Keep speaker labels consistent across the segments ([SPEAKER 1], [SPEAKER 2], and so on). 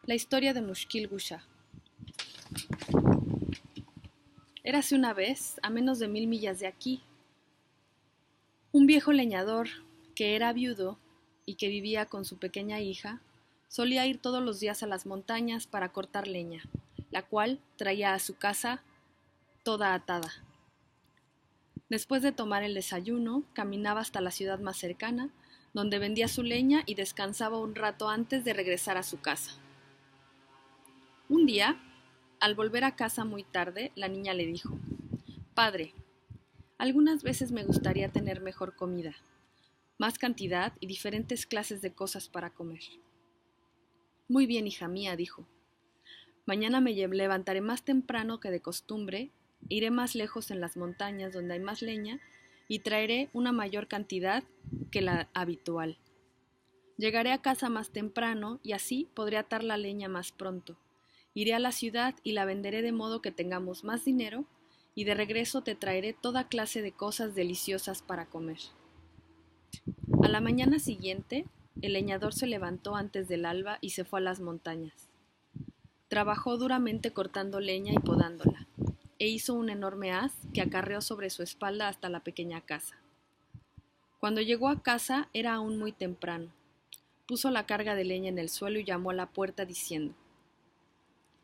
[SPEAKER 1] La historia de Mushkil Gusha. Érase una vez, a menos de 1000 millas de aquí, un viejo leñador que era viudo y que vivía con su pequeña hija, solía ir todos los días a las montañas para cortar leña, la cual traía a su casa toda atada. Después de tomar el desayuno, caminaba hasta la ciudad más cercana, donde vendía su leña y descansaba un rato antes de regresar a su casa. Un día, al volver a casa muy tarde, la niña le dijo: «Padre, algunas veces me gustaría tener mejor comida, más cantidad y diferentes clases de cosas para comer». «Muy bien, hija mía», dijo. «Mañana me levantaré más temprano que de costumbre, iré más lejos en las montañas donde hay más leña y traeré una mayor cantidad que la habitual. Llegaré a casa más temprano y así podré atar la leña más pronto. Iré a la ciudad y la venderé de modo que tengamos más dinero y de regreso te traeré toda clase de cosas deliciosas para comer». A la mañana siguiente, el leñador se levantó antes del alba y se fue a las montañas. Trabajó duramente cortando leña y podándola, e hizo un enorme haz que acarreó sobre su espalda hasta la pequeña casa. Cuando llegó a casa era aún muy temprano. Puso la carga de leña en el suelo y llamó a la puerta diciendo: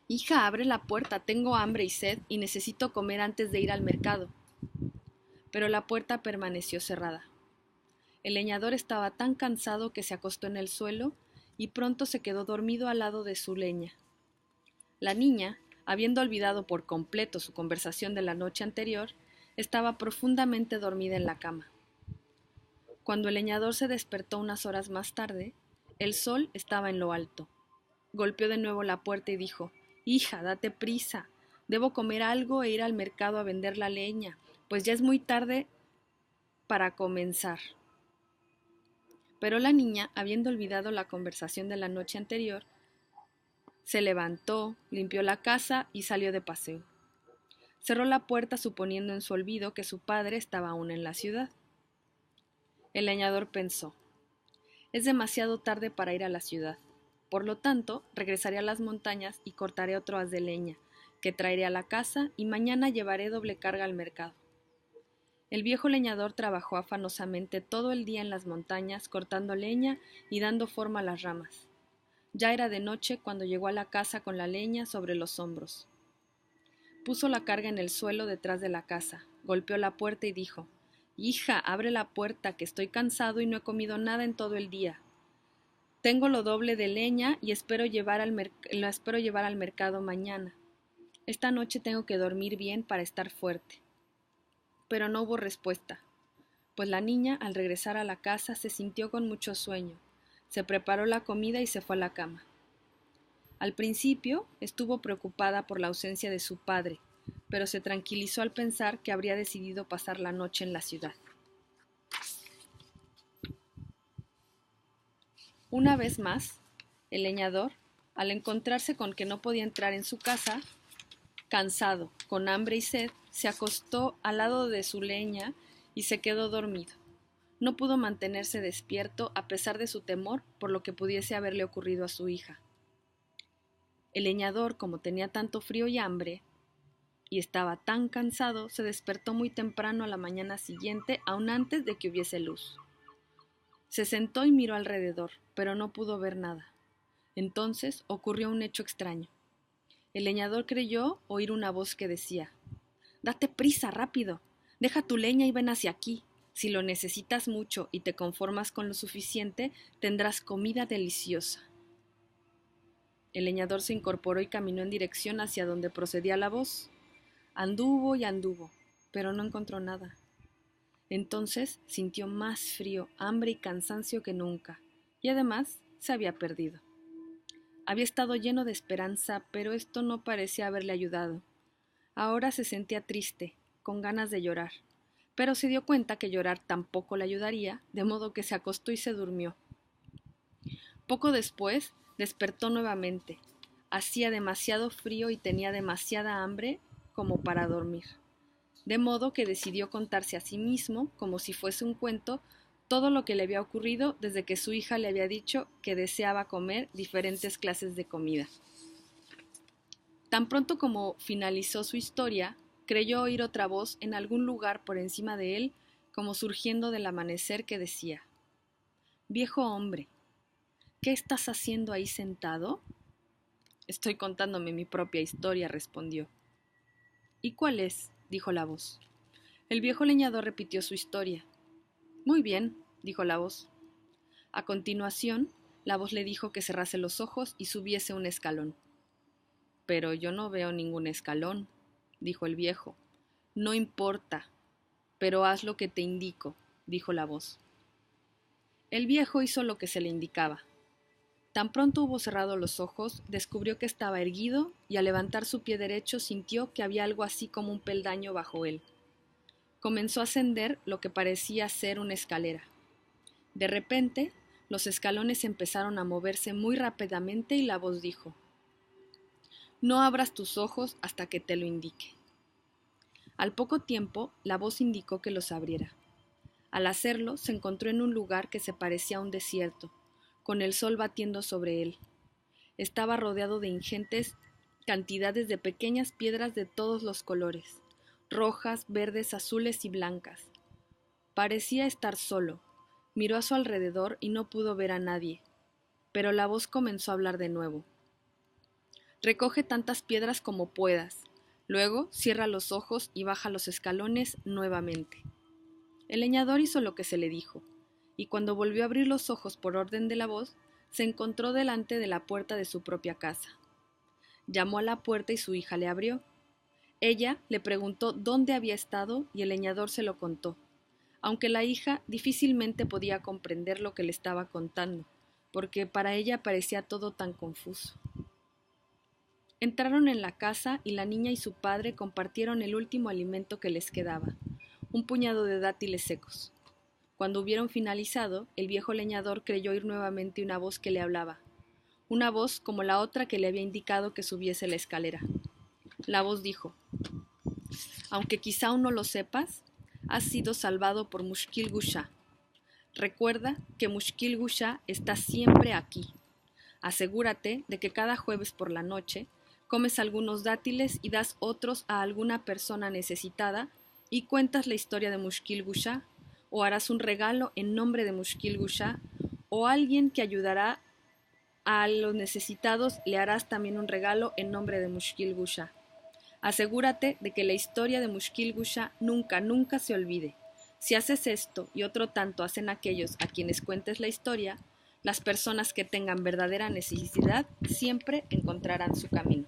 [SPEAKER 1] «Hija, abre la puerta, tengo hambre y sed y necesito comer antes de ir al mercado». Pero la puerta permaneció cerrada. El leñador estaba tan cansado que se acostó en el suelo y pronto se quedó dormido al lado de su leña. La niña, habiendo olvidado por completo su conversación de la noche anterior, estaba profundamente dormida en la cama. Cuando el leñador se despertó unas horas más tarde, el sol estaba en lo alto. Golpeó de nuevo la puerta y dijo: «Hija, date prisa, debo comer algo e ir al mercado a vender la leña, pues ya es muy tarde para comenzar». Pero la niña, habiendo olvidado la conversación de la noche anterior, se levantó, limpió la casa y salió de paseo. Cerró la puerta suponiendo en su olvido que su padre estaba aún en la ciudad. El leñador pensó: «Es demasiado tarde para ir a la ciudad. Por lo tanto, regresaré a las montañas y cortaré otro haz de leña, que traeré a la casa y mañana llevaré doble carga al mercado». El viejo leñador trabajó afanosamente todo el día en las montañas, cortando leña y dando forma a las ramas. Ya era de noche cuando llegó a la casa con la leña sobre los hombros. Puso la carga en el suelo detrás de la casa, golpeó la puerta y dijo: «Hija, abre la puerta, que estoy cansado y no he comido nada en todo el día. Tengo lo doble de leña y la espero llevar al mercado mañana. Esta noche tengo que dormir bien para estar fuerte». Pero no hubo respuesta, pues la niña, al regresar a la casa, se sintió con mucho sueño. Se preparó la comida y se fue a la cama. Al principio estuvo preocupada por la ausencia de su padre, pero se tranquilizó al pensar que habría decidido pasar la noche en la ciudad. Una vez más, el leñador, al encontrarse con que no podía entrar en su casa, cansado, con hambre y sed, se acostó al lado de su leña y se quedó dormido. No pudo mantenerse despierto a pesar de su temor por lo que pudiese haberle ocurrido a su hija. El leñador, como tenía tanto frío y hambre, y estaba tan cansado, se despertó muy temprano a la mañana siguiente, aun antes de que hubiese luz. Se sentó y miró alrededor, pero no pudo ver nada. Entonces ocurrió un hecho extraño. El leñador creyó oír una voz que decía: «Date prisa, rápido, deja tu leña y ven hacia aquí. Si lo necesitas mucho y te conformas con lo suficiente, tendrás comida deliciosa». El leñador se incorporó y caminó en dirección hacia donde procedía la voz. Anduvo y anduvo, pero no encontró nada. Entonces sintió más frío, hambre y cansancio que nunca, y además se había perdido. Había estado lleno de esperanza, pero esto no parecía haberle ayudado. Ahora se sentía triste, con ganas de llorar, pero se dio cuenta que llorar tampoco le ayudaría, de modo que se acostó y se durmió. Poco después despertó nuevamente. Hacía demasiado frío y tenía demasiada hambre como para dormir, de modo que decidió contarse a sí mismo, como si fuese un cuento, todo lo que le había ocurrido desde que su hija le había dicho que deseaba comer diferentes clases de comida. Tan pronto como finalizó su historia, creyó oír otra voz en algún lugar por encima de él, como surgiendo del amanecer, que decía: «Viejo hombre, ¿qué estás haciendo ahí sentado?». «Estoy contándome mi propia historia», respondió. «¿Y cuál es?», dijo la voz. El viejo leñador repitió su historia. «Muy bien», dijo la voz. A continuación, la voz le dijo que cerrase los ojos y subiese un escalón. «Pero yo no veo ningún escalón», dijo el viejo. «No importa, pero haz lo que te indico», dijo la voz. El viejo hizo lo que se le indicaba. Tan pronto hubo cerrado los ojos, descubrió que estaba erguido y al levantar su pie derecho sintió que había algo así como un peldaño bajo él. Comenzó a ascender lo que parecía ser una escalera. De repente, los escalones empezaron a moverse muy rápidamente y la voz dijo: «No abras tus ojos hasta que te lo indique». Al poco tiempo, la voz indicó que los abriera. Al hacerlo, se encontró en un lugar que se parecía a un desierto, con el sol batiendo sobre él. Estaba rodeado de ingentes cantidades de pequeñas piedras de todos los colores, rojas, verdes, azules y blancas. Parecía estar solo. Miró a su alrededor y no pudo ver a nadie. Pero la voz comenzó a hablar de nuevo. «Recoge tantas piedras como puedas. Luego cierra los ojos y baja los escalones nuevamente». El leñador hizo lo que se le dijo, y cuando volvió a abrir los ojos por orden de la voz, se encontró delante de la puerta de su propia casa. Llamó a la puerta y su hija le abrió. Ella le preguntó dónde había estado y el leñador se lo contó, aunque la hija difícilmente podía comprender lo que le estaba contando, porque para ella parecía todo tan confuso. Entraron en la casa y la niña y su padre compartieron el último alimento que les quedaba, un puñado de dátiles secos. Cuando hubieron finalizado, el viejo leñador creyó oír nuevamente una voz que le hablaba, una voz como la otra que le había indicado que subiese la escalera. La voz dijo: «Aunque quizá aún no lo sepas, has sido salvado por Mushkil Gusha. Recuerda que Mushkil Gusha está siempre aquí. Asegúrate de que cada jueves por la noche comes algunos dátiles y das otros a alguna persona necesitada y cuentas la historia de Mushkil Gusha, o harás un regalo en nombre de Mushkil Gusha, o alguien que ayudará a los necesitados le harás también un regalo en nombre de Mushkil Gusha. Asegúrate de que la historia de Mushkil Gusha nunca, nunca se olvide. Si haces esto y otro tanto hacen aquellos a quienes cuentes la historia, las personas que tengan verdadera necesidad siempre encontrarán su camino».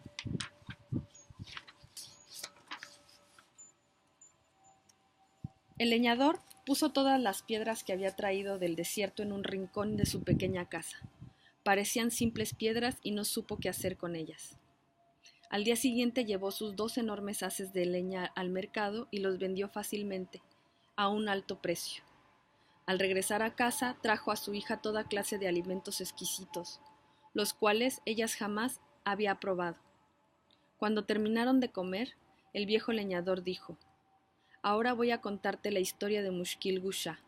[SPEAKER 1] El leñador puso todas las piedras que había traído del desierto en un rincón de su pequeña casa. Parecían simples piedras y no supo qué hacer con ellas. Al día siguiente llevó sus 2 enormes haces de leña al mercado y los vendió fácilmente, a un alto precio. Al regresar a casa, trajo a su hija toda clase de alimentos exquisitos, los cuales ella jamás había probado. Cuando terminaron de comer, el viejo leñador dijo: «Ahora voy a contarte la historia de Mushkil Gusha.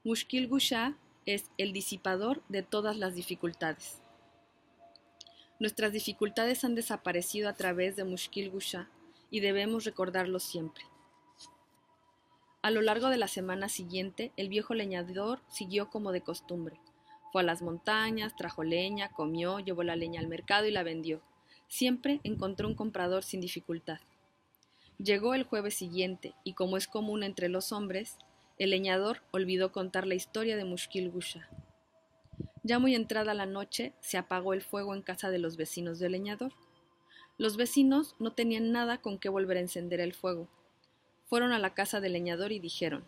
[SPEAKER 1] Mushkil Gusha es el disipador de todas las dificultades. Nuestras dificultades han desaparecido a través de Mushkil Gusha y debemos recordarlo siempre». A lo largo de la semana siguiente, el viejo leñador siguió como de costumbre. Fue a las montañas, trajo leña, comió, llevó la leña al mercado y la vendió. Siempre encontró un comprador sin dificultad. Llegó el jueves siguiente y, como es común entre los hombres, el leñador olvidó contar la historia de Mushkil Gusha. Ya muy entrada la noche, se apagó el fuego en casa de los vecinos del leñador. Los vecinos no tenían nada con qué volver a encender el fuego. Fueron a la casa del leñador y dijeron: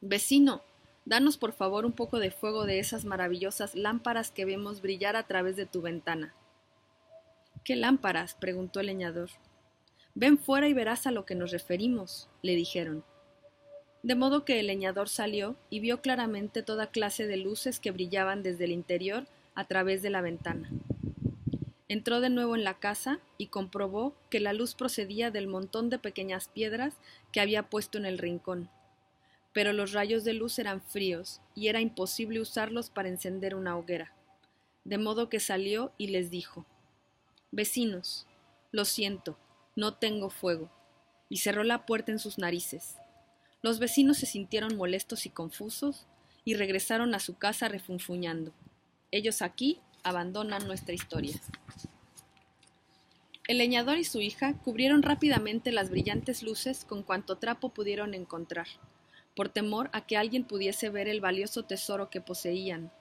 [SPEAKER 1] «Vecino, danos por favor un poco de fuego de esas maravillosas lámparas que vemos brillar a través de tu ventana». «¿Qué lámparas?», preguntó el leñador. «Ven fuera y verás a lo que nos referimos», le dijeron. De modo que el leñador salió y vio claramente toda clase de luces que brillaban desde el interior a través de la ventana. Entró de nuevo en la casa y comprobó que la luz procedía del montón de pequeñas piedras que había puesto en el rincón. pero los rayos de luz eran fríos y era imposible usarlos para encender una hoguera, de modo que salió y les dijo: «Vecinos, lo siento, no tengo fuego», y cerró la puerta en sus narices. Los vecinos se sintieron molestos y confusos y regresaron a su casa refunfuñando. Ellos aquí abandonan nuestra historia. El leñador y su hija cubrieron rápidamente las brillantes luces con cuanto trapo pudieron encontrar, por temor a que alguien pudiese ver el valioso tesoro que poseían.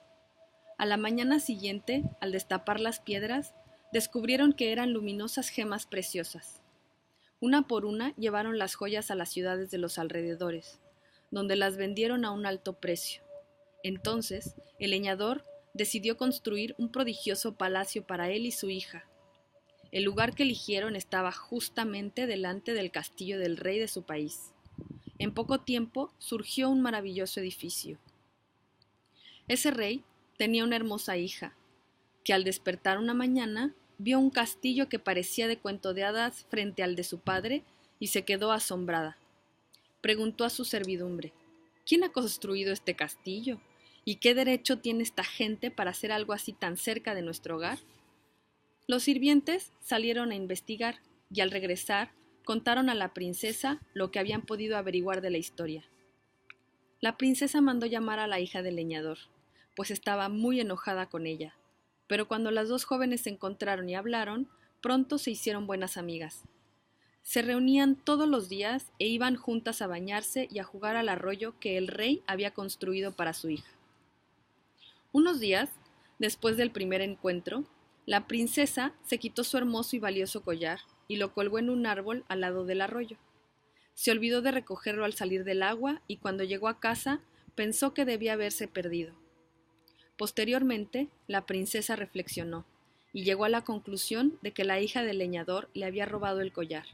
[SPEAKER 1] A la mañana siguiente, al destapar las piedras, descubrieron que eran luminosas gemas preciosas. Una por una llevaron las joyas a las ciudades de los alrededores, donde las vendieron a un alto precio. Entonces, el leñador decidió construir un prodigioso palacio para él y su hija. El lugar que eligieron estaba justamente delante del castillo del rey de su país. En poco tiempo surgió un maravilloso edificio. Ese rey tenía una hermosa hija, que al despertar una mañana vio un castillo que parecía de cuento de hadas frente al de su padre y se quedó asombrada. Preguntó a su servidumbre: «¿Quién ha construido este castillo? ¿Y qué derecho tiene esta gente para hacer algo así tan cerca de nuestro hogar?». Los sirvientes salieron a investigar y al regresar contaron a la princesa lo que habían podido averiguar de la historia. La princesa mandó llamar a la hija del leñador, pues estaba muy enojada con ella, pero cuando las dos jóvenes se encontraron y hablaron, pronto se hicieron buenas amigas. Se reunían todos los días e iban juntas a bañarse y a jugar al arroyo que el rey había construido para su hija. Unos días, después del primer encuentro, la princesa se quitó su hermoso y valioso collar y lo colgó en un árbol al lado del arroyo. Se olvidó de recogerlo al salir del agua y cuando llegó a casa pensó que debía haberse perdido. Posteriormente, la princesa reflexionó y llegó a la conclusión de que la hija del leñador le había robado el collar.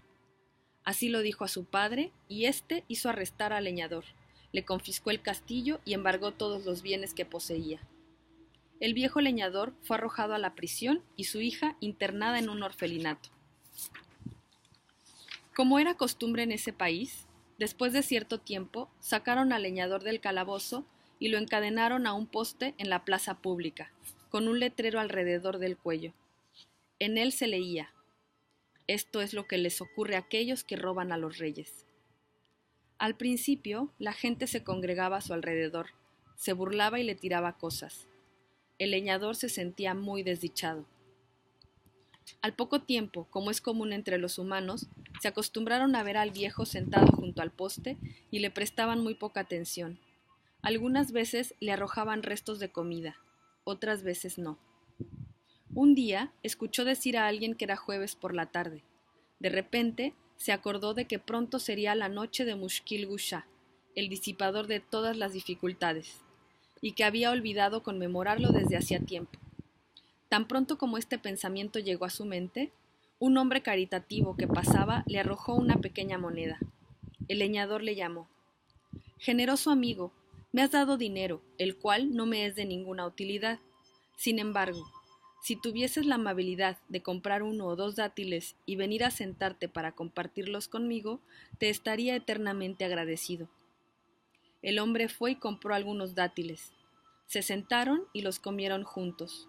[SPEAKER 1] Así lo dijo a su padre y éste hizo arrestar al leñador, le confiscó el castillo y embargó todos los bienes que poseía. El viejo leñador fue arrojado a la prisión y su hija internada en un orfelinato. Como era costumbre en ese país, después de cierto tiempo sacaron al leñador del calabozo y lo encadenaron a un poste en la plaza pública, con un letrero alrededor del cuello. En él se leía: «Esto es lo que les ocurre a aquellos que roban a los reyes». Al principio, la gente se congregaba a su alrededor, se burlaba y le tiraba cosas. El leñador se sentía muy desdichado. Al poco tiempo, como es común entre los humanos, se acostumbraron a ver al viejo sentado junto al poste y le prestaban muy poca atención. Algunas veces le arrojaban restos de comida, otras veces no. Un día escuchó decir a alguien que era jueves por la tarde. De repente se acordó de que pronto sería la noche de Mushkil Gusha, el disipador de todas las dificultades, y que había olvidado conmemorarlo desde hacía tiempo. Tan pronto como este pensamiento llegó a su mente, un hombre caritativo que pasaba le arrojó una pequeña moneda. El leñador le llamó: «Generoso amigo, me has dado dinero, el cual no me es de ninguna utilidad. Sin embargo, si tuvieses la amabilidad de comprar 1 o 2 dátiles y venir a sentarte para compartirlos conmigo, te estaría eternamente agradecido». El hombre fue y compró algunos dátiles. Se sentaron y los comieron juntos.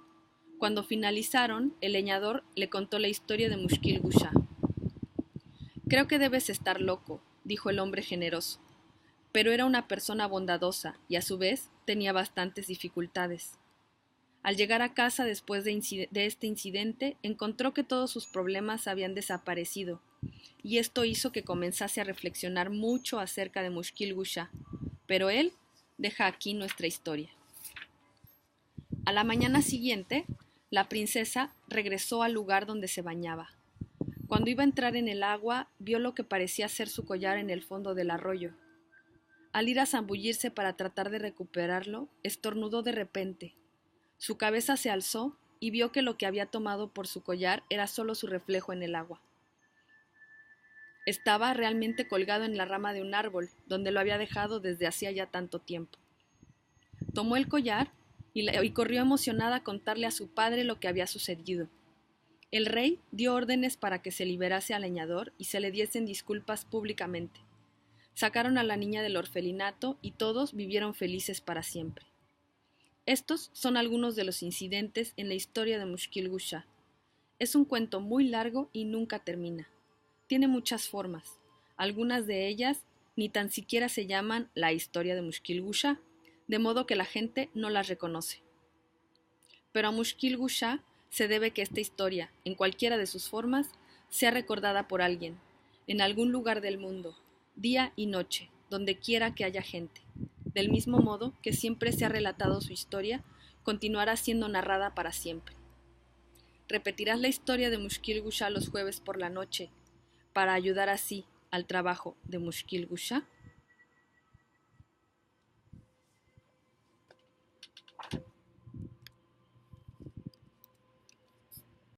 [SPEAKER 1] Cuando finalizaron, el leñador le contó la historia de Mushkil Gusha. «Creo que debes estar loco», dijo el hombre generoso, pero era una persona bondadosa y a su vez tenía bastantes dificultades. Al llegar a casa después de este incidente, encontró que todos sus problemas habían desaparecido, y esto hizo que comenzase a reflexionar mucho acerca de Mushkil Gusha, pero él deja aquí nuestra historia. A la mañana siguiente, la princesa regresó al lugar donde se bañaba. Cuando iba a entrar en el agua, vio lo que parecía ser su collar en el fondo del arroyo. Al ir a zambullirse para tratar de recuperarlo, estornudó de repente. Su cabeza se alzó y vio que lo que había tomado por su collar era solo su reflejo en el agua. Estaba realmente colgado en la rama de un árbol, donde lo había dejado desde hacía ya tanto tiempo. Tomó el collar y corrió emocionada a contarle a su padre lo que había sucedido. El rey dio órdenes para que se liberase al leñador y se le diesen disculpas públicamente. Sacaron a la niña del orfelinato y todos vivieron felices para siempre. Estos son algunos de los incidentes en la historia de Mushkil Gusha. Es un cuento muy largo y nunca termina. Tiene muchas formas. Algunas de ellas ni tan siquiera se llaman la historia de Mushkil Gusha, de modo que la gente no las reconoce. Pero a Mushkil Gusha se debe que esta historia, en cualquiera de sus formas, sea recordada por alguien, en algún lugar del mundo, día y noche, donde quiera que haya gente. Del mismo modo que siempre se ha relatado su historia, continuará siendo narrada para siempre. Repetirás la historia de Mushkil Gusha los jueves por la noche, para ayudar así al trabajo de Mushkil Gusha.